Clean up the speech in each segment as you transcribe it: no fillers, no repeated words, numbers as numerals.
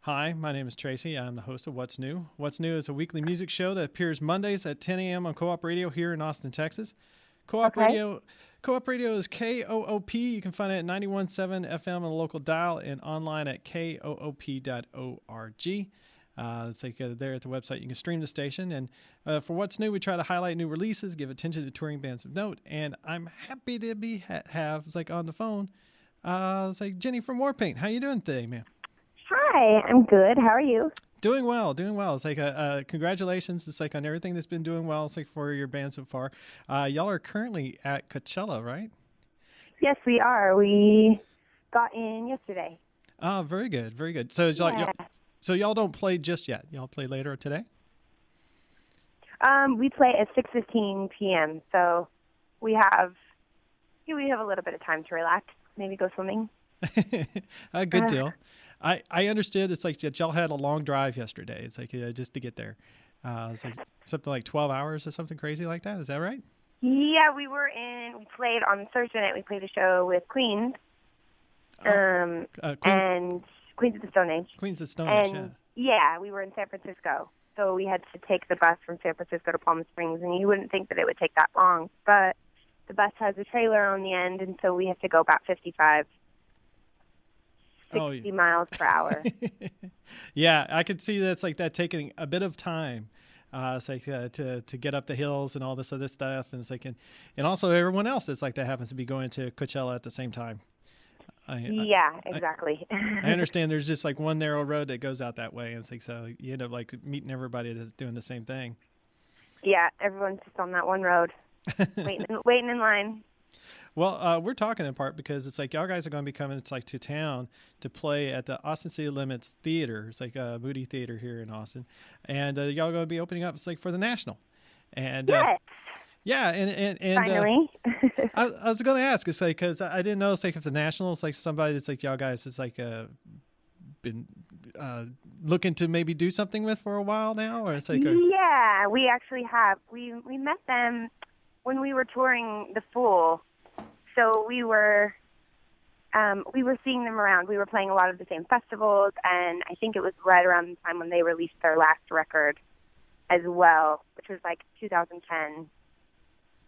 Hi, my name is Tracy. I'm the host of What's New. What's New is a weekly music show that appears Mondays at 10 a.m. on KOOP Radio here in Austin, Texas. KOOP Radio is KOOP. You can find it at 91.7 FM on the local dial and online at koop.org. It's like there at the website. You can stream the station. And for What's New, we try to highlight new releases, give attention to touring bands of note. And I'm happy to have it's like on the phone. It's like Jenny from Warpaint. How you doing today, man? Hi, I'm good. How are you? Doing well. It's like congratulations. It's like on everything that's been doing well. It's like for your band so far. Y'all are currently at Coachella, right? Yes, we are. We got in yesterday. Oh, very good, very good. So y'all don't play just yet. Y'all play later today? We play at 6:15 p.m. So we have a little bit of time to relax. Maybe go swimming. A good deal. I understood it's like y'all had a long drive yesterday. It's like just to get there. It's like something like 12 hours or something crazy like that. Is that right? Yeah, we played on Thursday night. We played a show with Queens. And Queens of the Stone Age. Queens of the Stone Age, yeah, we were in San Francisco. So we had to take the bus from San Francisco to Palm Springs, and you wouldn't think that it would take that long. But the bus has a trailer on the end, and so we have to go about 60 miles per hour. Yeah, I could see that's like that taking a bit of time. It's like to get up the hills and all this other stuff, and it's like and also everyone else is like that happens to be going to Coachella at the same time. Yeah, exactly. I understand there's just like one narrow road that goes out that way, and it's like so you end up like meeting everybody that's doing the same thing. Yeah, everyone's just on that one road, waiting in line. Well, we're talking in part because it's like y'all guys are going to be coming. It's like to town to play at the Austin City Limits Theater. It's like a Moody Theater here in Austin, and y'all going to be opening up. It's like for the National, and yes. Yeah, and finally. I was going to ask. It's like because I didn't know. It's like if the National is like somebody that's like y'all guys is like been looking to maybe do something with for a while now, or it's like yeah, we actually have. We met them when we were touring the Fool. So we were seeing them around. We were playing a lot of the same festivals, and I think it was right around the time when they released their last record as well, which was like 2010.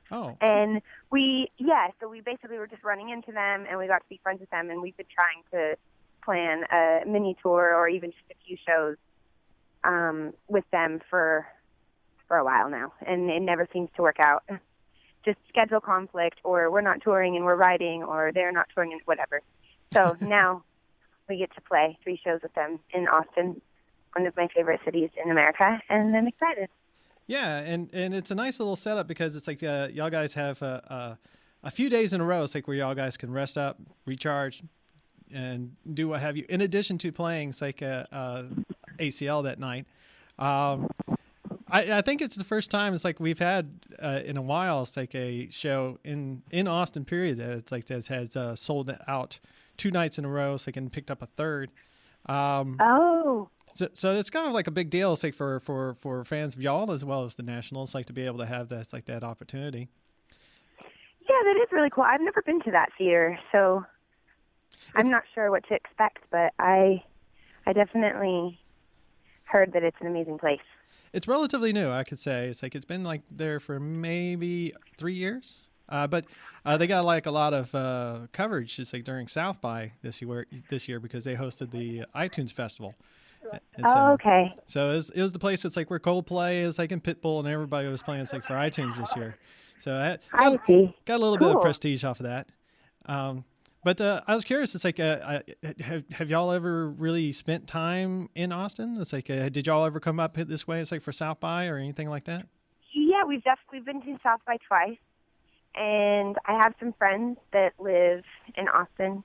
Oh. And so we basically were just running into them, and we got to be friends with them, and we've been trying to plan a mini tour or even just a few shows with them for a while now, and it never seems to work out. Just schedule conflict, or we're not touring and we're writing, or they're not touring and whatever. So now we get to play 3 shows with them in Austin, one of my favorite cities in America, and I'm excited. Yeah, and it's a nice little setup because it's like y'all guys have a few days in a row. It's like where y'all guys can rest up, recharge, and do what have you. In addition to playing, it's like ACL that night. I think it's the first time it's like we've had in a while. It's like a show in Austin, period. That it's like that has sold out 2 nights in a row. So they can picked up a third. So it's kind of like a big deal. It's like for fans of y'all as well as the Nationals, like to be able to have that opportunity. Yeah, that is really cool. I've never been to that theater, so I'm not sure what to expect. But I definitely heard that it's an amazing place. It's relatively new, I could say. It's like it's been like there for maybe 3 years, but they got like a lot of coverage just like during South by this year because they hosted the iTunes Festival. And okay. So it was the place. It's like where Coldplay is like in Pitbull and everybody was playing. It's like for iTunes this year. So I got a little bit of prestige off of that. But I was curious. It's like, have y'all ever really spent time in Austin? It's like, did y'all ever come up this way? It's like for South by or anything like that? Yeah, we've been to South by twice, and I have some friends that live in Austin.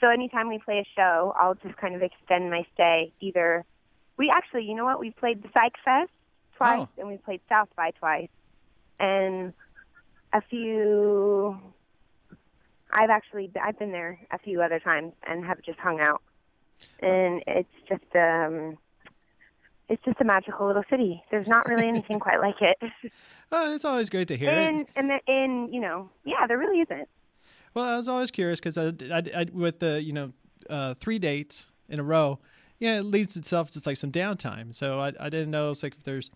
So anytime we play a show, I'll just kind of extend my stay. We played the Psych Fest twice, and we played South by twice, and I've been there a few other times and have just hung out, and it's just a magical little city. There's not really anything quite like it. Oh, it's always great to hear. There really isn't. Well, I was always curious because I with the 3 dates in a row, yeah, it leads itself to like some downtime. So I didn't know it's like if there's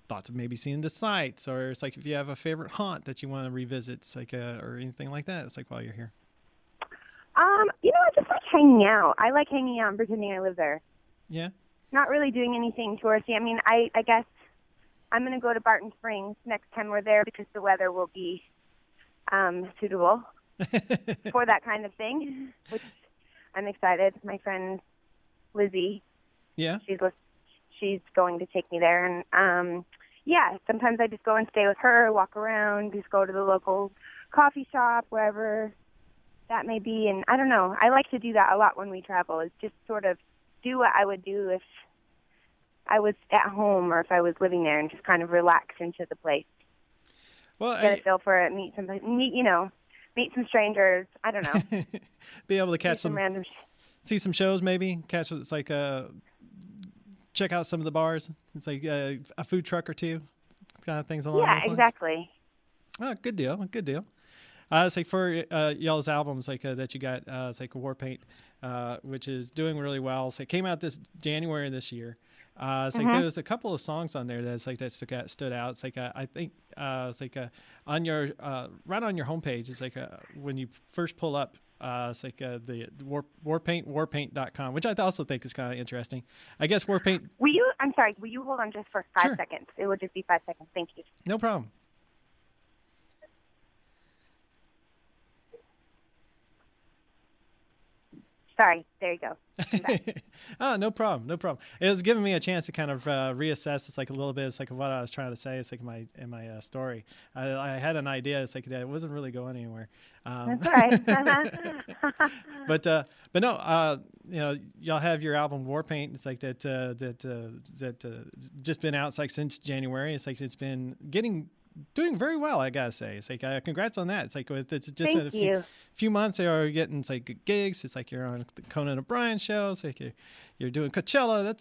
thoughts of maybe seeing the sights, or it's like if you have a favorite haunt that you want to revisit, it's like or anything like that. It's like while you're here. I just like hanging out. I like hanging out and pretending I live there. Yeah. Not really doing anything touristy. I mean, I guess I'm going to go to Barton Springs next time we're there because the weather will be suitable for that kind of thing, which I'm excited. My friend Lizzie, yeah, she's going to take me there, and yeah, sometimes I just go and stay with her, walk around, just go to the local coffee shop, wherever that may be, and I don't know. I like to do that a lot when we travel, is just sort of do what I would do if I was at home or if I was living there, and just kind of relax into the place. Well, get a feel for it, meet some strangers. I don't know. Be able to catch some random. See some shows, maybe catch. It's like check out some of the bars. It's like a food truck or two, kind of things along those lines. Yeah, exactly. Oh, good deal. Good deal. It's like for y'all's albums, like that you got. It's like Warpaint, which is doing really well. So it came out this January this year. It's like there was a couple of songs on there that's like that stood out. It's like I think it's like on your right on your homepage. It's like when you first pull up. It's like the warpaint.com, which I also think is kind of interesting. I guess Warpaint. I'm sorry. Will you hold on just for 5 seconds? It will just be 5 seconds. Thank you. No problem. Sorry, there you go. Oh, no problem, no problem. It was giving me a chance to kind of reassess. It's like a little bit. It's like what I was trying to say. It's like in my story. I had an idea. It's like it wasn't really going anywhere. That's right. but no, y'all have your album Warpaint. It's like that just been out. It's like since January. It's like it's been doing very well, I gotta say. It's like congrats on that. It's like it's just a few months you're getting it's like gigs. It's like you're on the Conan O'Brien show. It's like you're doing Coachella.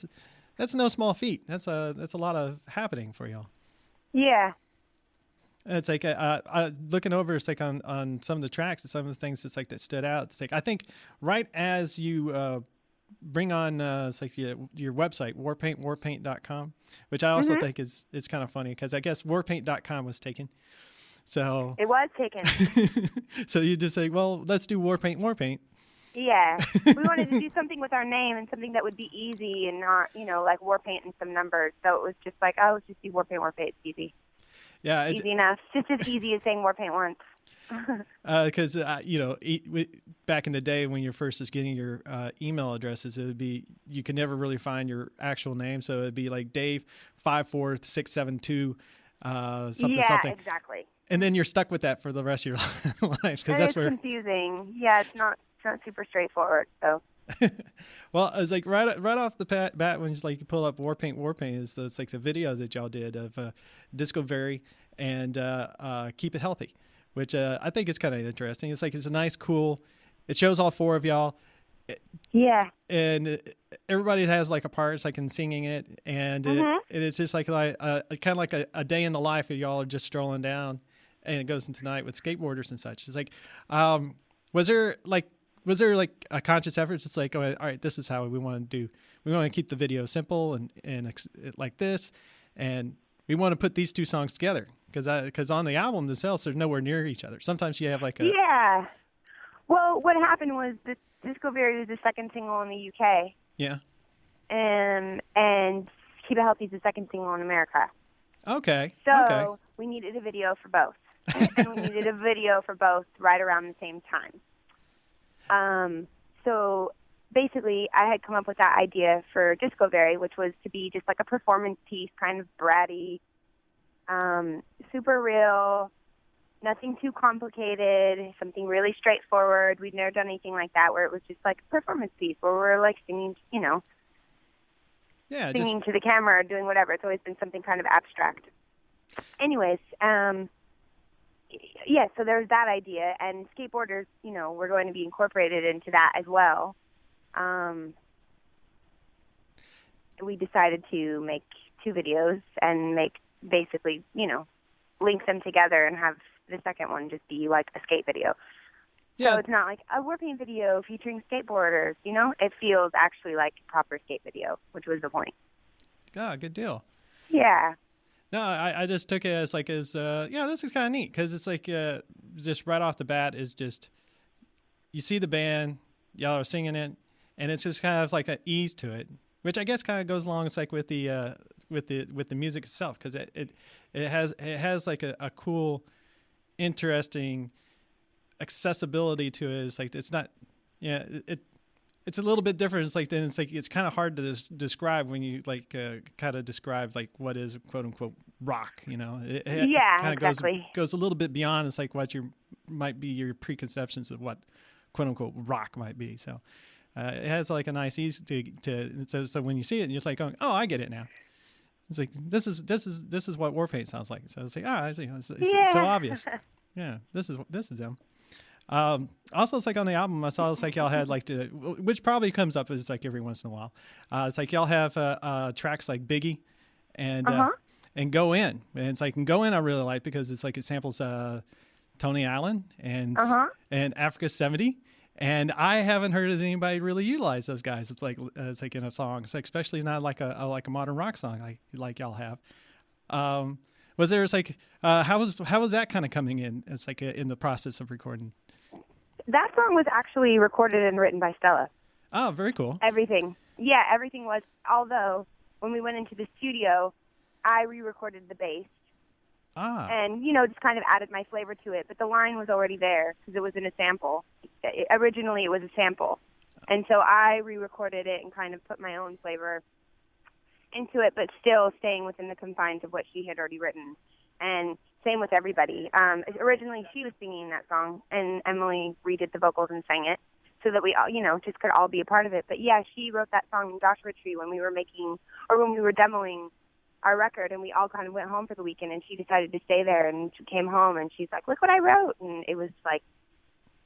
That's no small feat. That's a lot of happening for y'all. Yeah. It's like looking over. It's like on some of the tracks and some of the things. It's like that stood out. It's like I think right as you bring on it's like your website warpaint.com, which I also think is kind of funny because I guess warpaint.com was taken, so it was taken. So you just say, well, let's do warpaint. Yeah, we wanted to do something with our name and something that would be easy and not like Warpaint and some numbers. So it was just like, let's just do Warpaint. It's easy. Yeah, easy enough. Just as easy as saying Warpaint once. Because back in the day when you're first just getting your email addresses, it would be you could never really find your actual name, so it'd be like Dave54672 something. Yeah, exactly. And then you're stuck with that for the rest of your life because that's where confusing. Yeah, it's not super straightforward. So. Well, I was like right off the bat when it's like you pull up Warpaint it's like the video that y'all did of Disco Very and Keep It Healthy. Which I think is kind of interesting. It's like it's a nice, cool. It shows all four of y'all. Yeah. And everybody has like a part. It's like in singing it, and it's just like kind of like a day in the life of y'all are just strolling down, and it goes into night with skateboarders and such. It's like, was there a conscious effort? It's like, all right, this is how we want to do. We want to keep the video simple and like this, and we want to put these two songs together. Because on the album themselves, they're nowhere near each other. Sometimes you have like a... Yeah. Well, what happened was the Disco Very was the second single in the UK. Yeah. And Keep It Healthy is the second single in America. Okay. So we needed a video for both. And we needed a video for both right around the same time. So basically, I had come up with that idea for Disco Very, which was to be just like a performance piece, kind of bratty, super real, nothing too complicated, something really straightforward. We'd never done anything like that where it was just like a performance piece where we're like singing, singing to the camera or doing whatever. It's always been something kind of abstract. Anyways, so there's that idea, and skateboarders, we're going to be incorporated into that as well. We decided to make 2 videos and basically, link them together and have the second one just be like a skate video. Yeah. So it's not like a Warpaint video featuring skateboarders, you know? It feels actually like a proper skate video, which was the point. Ah, good deal. Yeah. No, I just took it as this is kind of neat because it's like just right off the bat is just you see the band, y'all are singing it, and it's just kind of like an ease to it, which I guess kind of goes along with the music itself because it has like a cool, interesting accessibility to it. It's like it's not, it's a little bit different. It's kind of hard to describe when you kind of describe like what is quote unquote rock. It kind of exactly. goes a little bit beyond. It's like what might be your preconceptions of what quote unquote rock might be. So it has like a nice ease so when you see it, you're just like going, oh, I get it now. It's like this is what Warpaint sounds like. So it's like, I see. It's so obvious. Yeah, this is them. Also, it's like on the album, I saw it's like y'all had which probably comes up as like every once in a while. It's like y'all have tracks like Biggie and Go In. And it's like, and Go In I really like because it's like it samples Tony Allen and Africa 70. And I haven't heard anybody really utilize those guys. It's like in a song. It's like, especially not like a modern rock song like y'all have. Was there how was that kind of coming in? It's like in the process of recording. That song was actually recorded and written by Stella. Oh, very cool. Everything was. Although when we went into the studio, I re-recorded the bass. And just kind of added my flavor to it. But the line was already there because it was in a sample. Originally, it was a sample, and so I re-recorded it and kind of put my own flavor into it, but still staying within the confines of what she had already written. And same with everybody. Originally, she was singing that song, and Emily redid the vocals and sang it so that we all, just could all be a part of it. But yeah, she wrote that song in Joshua Tree when we were demoing our record, and we all kind of went home for the weekend, and she decided to stay there, and she came home, and she's like, look what I wrote. And it was like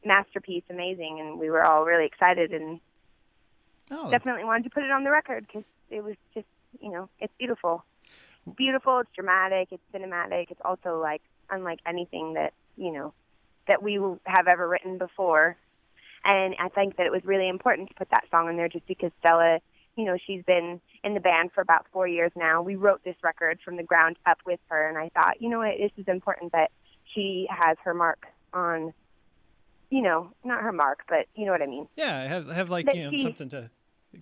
masterpiece, amazing, and we were all really excited and definitely wanted to put it on the record because it was just, it's beautiful. Beautiful, it's dramatic, it's cinematic, it's also like unlike anything that that we have ever written before. And I think that it was really important to put that song in there just because Stella, she's been in the band for about 4 years now. We wrote this record from the ground up with her, and I thought, this is important that she has her mark on, not her mark, but you know what I mean. Yeah, have something to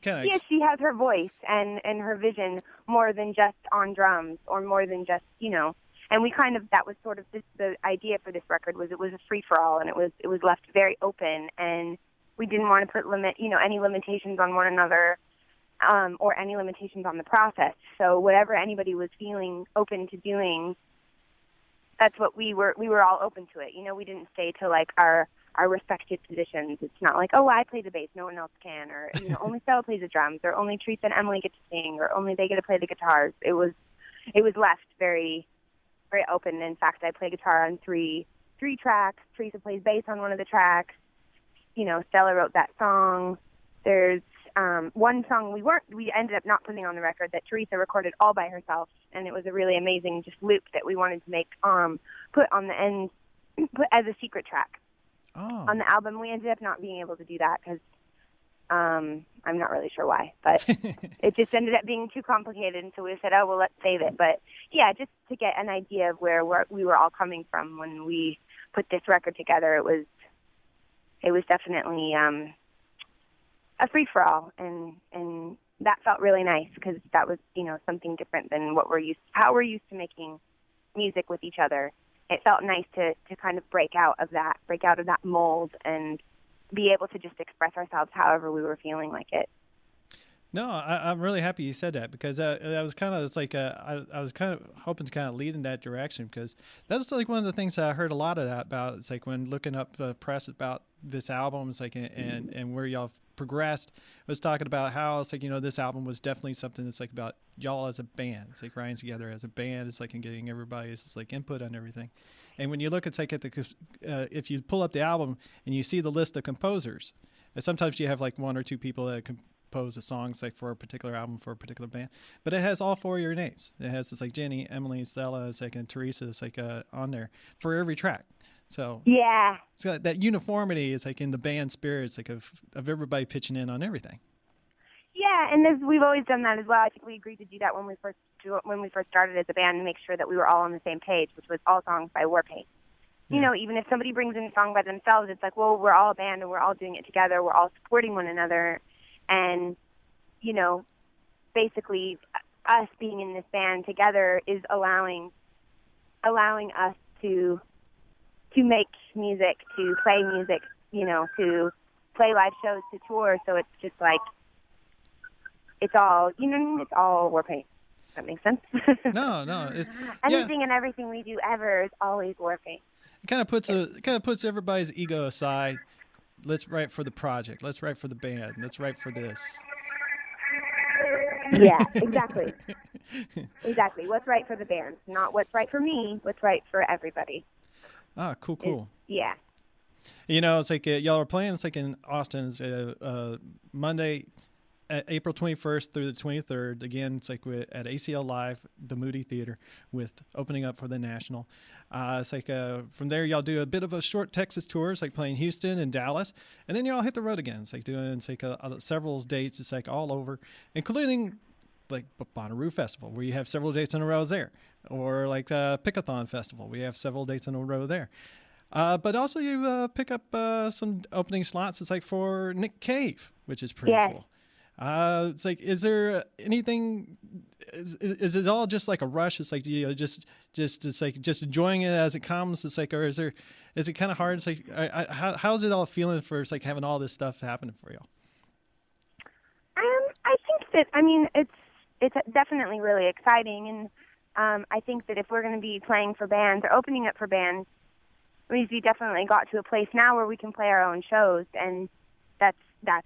kind of. Yeah, she has her voice and her vision more than just on drums or more than just, and we that was sort of the idea for this record was it was a free-for-all, and it was left very open, and we didn't want to put any limitations on one another or any limitations on the process. So whatever anybody was feeling open to doing, that's what we were all open to it. We didn't stay to like our respected positions. It's not like, oh, I play the bass, no one else can, or only Stella plays the drums, or only Teresa and Emily get to sing, or only they get to play the guitars. It was left very, very open. In fact, I play guitar on three tracks. Teresa plays bass on one of the tracks. Stella wrote that song. There's one song we ended up not putting on the record that Teresa recorded all by herself, and it was a really amazing just loop that we wanted to make put on the end, put as a secret track. Oh. On the album. We ended up not being able to do that because I'm not really sure why, but it just ended up being too complicated, and so we said, oh, well, let's save it. But yeah, just to get an idea of where we were all coming from when we put this record together, it was definitely a free-for-all, and that felt really nice because that was something different than how we're used to making music with each other. It felt nice to kind of break out of that mold and be able to just express ourselves however we were feeling like it. No, I'm really happy you said that because I was kind of I was kind of hoping to kind of lead in that direction because that's like one of the things that I heard a lot of that about. It's like when looking up press about this album, it's like and where y'all progressed, was talking about how it's like this album was definitely something that's like about y'all as a band. It's like writing together as a band. It's like and getting everybody's like input on everything. And when you look, it's like if you pull up the album and you see the list of composers, sometimes you have like one or two people that compose the songs like for a particular album for a particular band, but it has all four of your names. It has it's like Jenny, Emily, Stella, it's like and Teresa. It's like on there for every track. So yeah, so that uniformity is like in the band spirit. It's like of everybody pitching in on everything. Yeah, and we've always done that as well. I think we agreed to do that when we first started as a band, to make sure that we were all on the same page, which was all songs by Warpaint. Yeah. You know, even if somebody brings in a song by themselves, it's like, well, we're all a band and we're all doing it together. We're all supporting one another, and you know, basically, us being in this band together is allowing us to make music, to play music, you know, to play live shows, to tour. So it's just like, it's all, you know, it's all Warpaint. Does that make sense? No. Anything and everything we do ever is always Warpaint. It kind of puts everybody's ego aside. Let's write for the project. Let's write for the band. Let's write for this. Yeah, exactly. Exactly. What's right for the band, not what's right for me. What's right for everybody. Ah, cool. Yeah. You know, it's like y'all are playing. It's like in Austin. It's Monday, April 21st through the 23rd. Again, it's like at ACL Live, the Moody Theater, with opening up for the National. It's like from there, y'all do a bit of a short Texas tour. It's like playing Houston and Dallas, and then y'all hit the road again. It's like doing several dates. It's like all over, including like Bonnaroo Festival, where you have several dates in a row there, or like Pickathon Festival, we have several dates in a row there. But also you pick up some opening slots. It's like for Nick Cave, which is pretty cool. It's like, is there anything? Is it all just like a rush? It's like, you know, just it's like just enjoying it as it comes. It's like, or is it kind of hard? It's like, how's it all feeling for? It's like having all this stuff happening for you. I think that, I mean, it's definitely really exciting, and I think that if we're going to be playing for bands or opening up for bands, we definitely got to a place now where we can play our own shows, and that's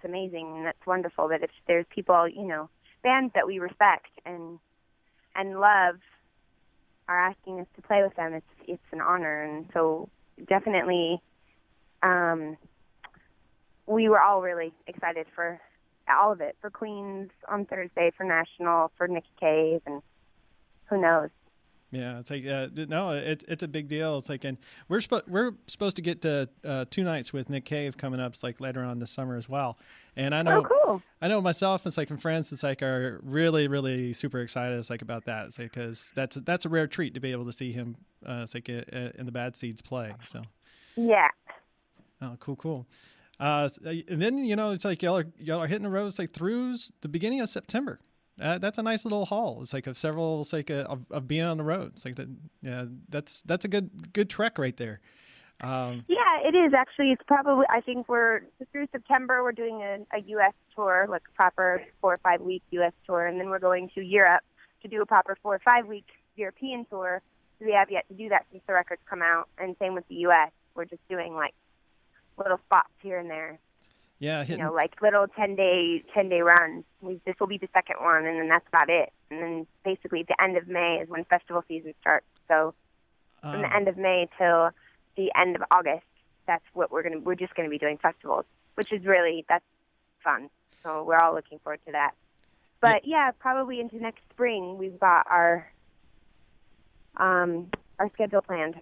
amazing, and that's wonderful that if there's people, you know, bands that we respect and love are asking us to play with them, it's an honor. And so definitely we were all really excited for all of it, for Queens on Thursday, for National, for Nick Cave, and who knows. Yeah, it's like no, it's a big deal. It's like, and we're supposed to get to 2 nights with Nick Cave coming up. It's like later on this summer as well. And I know, cool. I know myself. It's like, and friends. It's like are really, really super excited. It's like about that. It's like, because that's a rare treat to be able to see him. It's like in the Bad Seeds play. So yeah. Oh, cool. And then, you know, it's like y'all are hitting the road. It's like through the beginning of September. That's a nice little haul. It's like of several. It's like of being on the road. It's like that. Yeah, that's a good trek right there. Yeah, it is actually. It's probably. I think we're through September. We're doing a U.S. tour, like a proper 4 or 5 week U.S. tour, and then we're going to Europe to do a proper 4 or 5 week European tour. So we have yet to do that since the records come out, and same with the U.S. We're just doing like little spots here and there. Yeah, you know, like little 10-day runs. This will be the second one, and then that's about it. And then basically the end of May is when festival season starts. So from the end of May till the end of August, that's what we're just gonna be doing festivals, which is that's fun. So we're all looking forward to that. But yeah, probably into next spring we've got our schedule planned.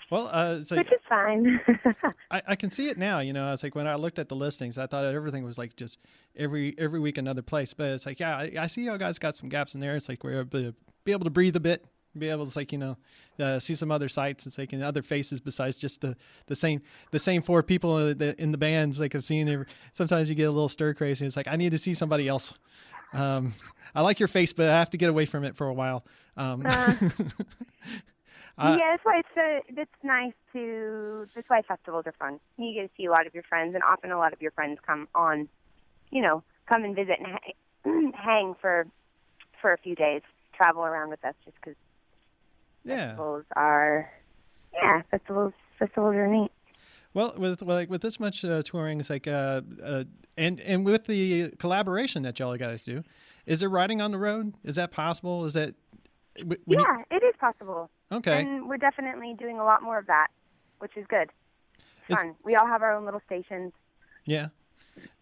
Well, it's like, which is fine. I can see it now. You know, it's like when I looked at the listings, I thought everything was like just every week another place. But it's like, yeah, I see y'all guys got some gaps in there. It's like we're able to breathe a bit, be able to, like, you know, see some other sites. It's like, and other faces besides just the same 4 people in the bands. Like I've seen, sometimes you get a little stir crazy. It's like, I need to see somebody else. I like your face, but I have to get away from it for a while. Yeah, that's why it's nice to. That's why festivals are fun. You get to see a lot of your friends, and often a lot of your friends come on, you know, come and visit and hang for a few days, travel around with us, just because festivals are neat. Well, with this much touring, it's like and with the collaboration that y'all guys do, is there writing on the road? Is that possible? Is that it is possible. Okay. And we're definitely doing a lot more of that, which is good. It's fun. We all have our own little stations. Yeah.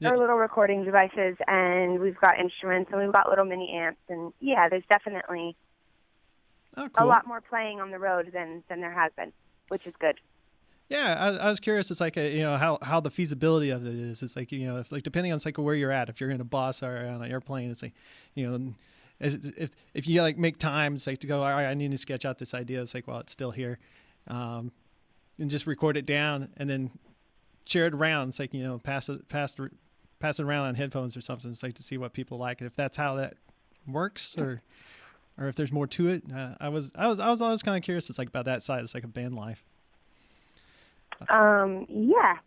Our little recording devices, and we've got instruments, and we've got little mini amps, and yeah, there's definitely a lot more playing on the road than there has been. which is good. Yeah, I was curious. It's like how the feasibility of it is. It's like it's like depending on it's like where you're at. If you're in a bus or on an airplane, it's like if you like make time, it's like to go. All right, I need to sketch out this idea. It's like it's still here, and just record it down and then share it around. It's like pass it around on headphones or something. It's like to see what people like. If that's how that works, or if there's more to it. I was always kind of curious. It's like about that side. It's like a band life. Yeah.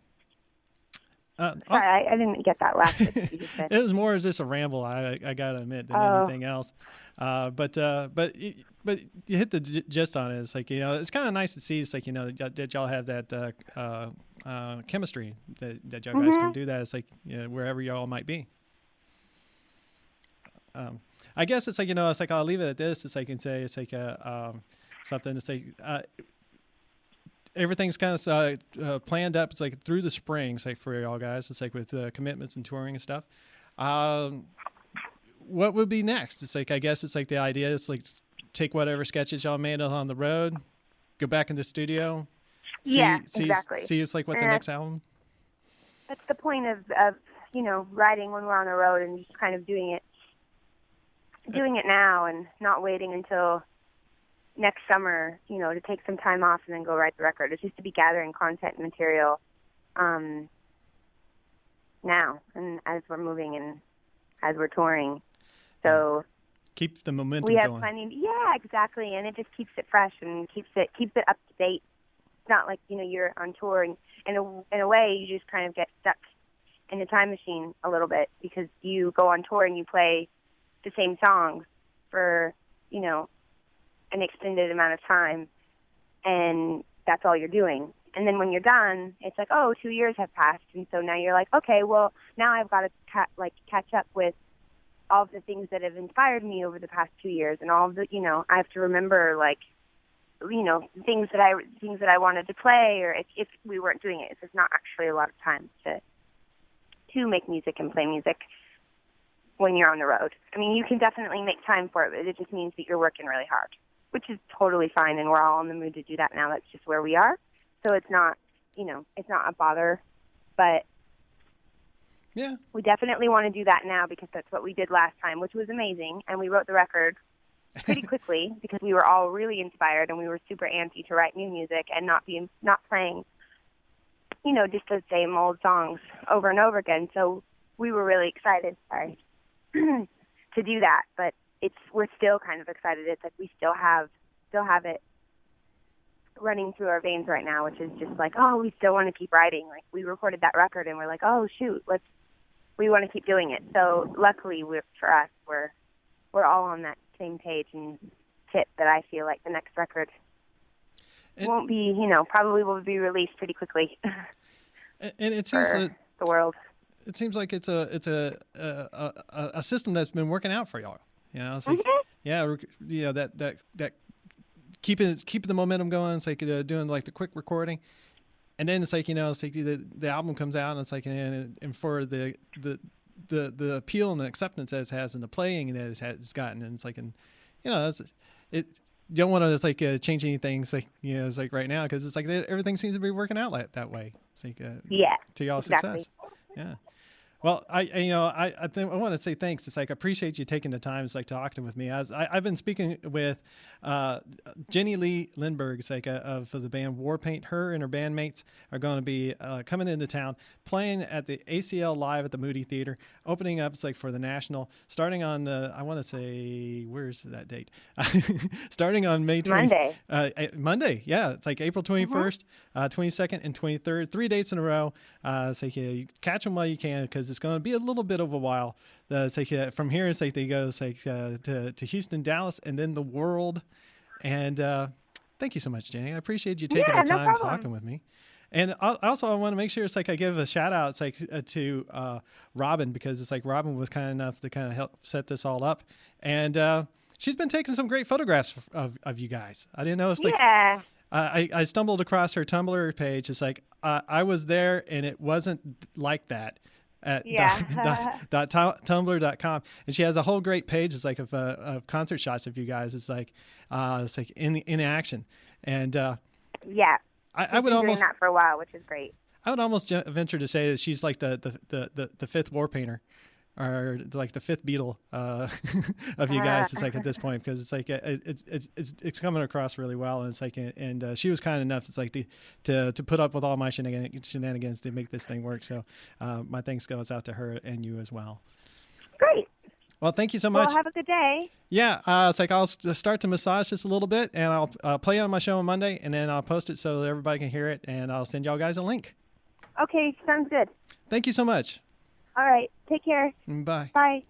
Sorry, I didn't get that last bit you just said. It was more just a ramble, I gotta admit, than anything else. But you hit the gist on it. It's like it's kind of nice to see. It's like that y'all have that chemistry that y'all guys can do that. It's like wherever y'all might be. I guess it's like it's like I'll leave it at this. It's like I can say it's like something to say. Everything's kind of planned up. It's like through the spring, it's like for y'all guys. It's like with commitments and touring and stuff. What would be next? It's like I guess it's like the idea is like take whatever sketches y'all made on the road, go back in the studio. Exactly. See, it's like what the next album. That's the point of writing when we're on the road and just kind of doing it now and not waiting until next summer, to take some time off and then go write the record. It's just to be gathering content and material now and as we're moving and as we're touring. So keep the momentum we have going. plenty. Yeah, exactly, and it just keeps it fresh and keeps it up to date. It's not like you're on tour and in a way you just kind of get stuck in a time machine a little bit because you go on tour and you play the same songs for an extended amount of time, and that's all you're doing. And then when you're done, it's like, 2 years have passed, and so now you're like, okay, well, now I've got to catch up with all of the things that have inspired me over the past 2 years, and all of the, I have to remember things that I wanted to play, or if we weren't doing it, it's just not actually a lot of time to make music and play music when you're on the road. I mean, you can definitely make time for it, but it just means that you're working really hard, which is totally fine, and we're all in the mood to do that now. That's just where we are. So it's not, it's not a bother, but yeah, we definitely want to do that now because that's what we did last time, which was amazing, and we wrote the record pretty quickly because we were all really inspired and we were super antsy to write new music and not playing, just the same old songs over and over again. So we were really excited, to do that, but we're still kind of excited. It's like we still have it running through our veins right now, which is just like, we still want to keep writing. Like we recorded that record and we're like, shoot, we want to keep doing it. So luckily for us, we're all on that same page and tip that I feel like the next record won't be, probably will be released pretty quickly. And it seems that the world. It seems like it's a system that's been working out for y'all. It's like, that keeping the momentum going. It's like doing like the quick recording, and then it's like it's like the album comes out and it's like and for the appeal and the acceptance that it has and the playing that it's gotten, and it's like you don't want to just like change anything. It's like it's like right now because it's like everything seems to be working out like that way. It's like to y'all's success. Yeah. Well, I think I want to say thanks. It's like I appreciate you taking the time. It's like talking with me. I've been speaking with Jenny Lee Lindbergh. It's like of the band Warpaint. Her and her bandmates are going to be coming into town, playing at the ACL Live at the Moody Theater, opening up. It's like for the National, starting on I want to say, where's that date? Starting on May 20th. Monday. Yeah, it's like April 21st, 22nd, and 23rd. 3 dates in a row. It's like you catch them while you can because it's going to be a little bit of a while. It's like from here, it's like they go to Houston, Dallas, and then the world. And thank you so much, Jenny. I appreciate you taking the time talking with me. And also, I want to make sure it's like I give a shout out. It's like to Robin because it's like Robin was kind enough to kind of help set this all up, and she's been taking some great photographs of you guys. I didn't know it's like I stumbled across her Tumblr page. It's like I was there and it wasn't like that at tumblr.com, and she has a whole great page. It's like of concert shots of you guys. It's like in action, and I would almost doing that for a while, which is great. I would almost venture to say that she's like the fifth war painter, or like the fifth Beatle of you guys. It's like at this point, because it's like it's coming across really well, and it's like, and she was kind enough. It's like to put up with all my shenanigans to make this thing work. So my thanks goes out to her and you as well. Great. Well, thank you so much. Well, have a good day. Yeah, it's like I'll start to massage this a little bit, and I'll play it on my show on Monday, and then I'll post it so that everybody can hear it, and I'll send y'all guys a link. Okay, sounds good. Thank you so much. All right, take care. Bye. Bye.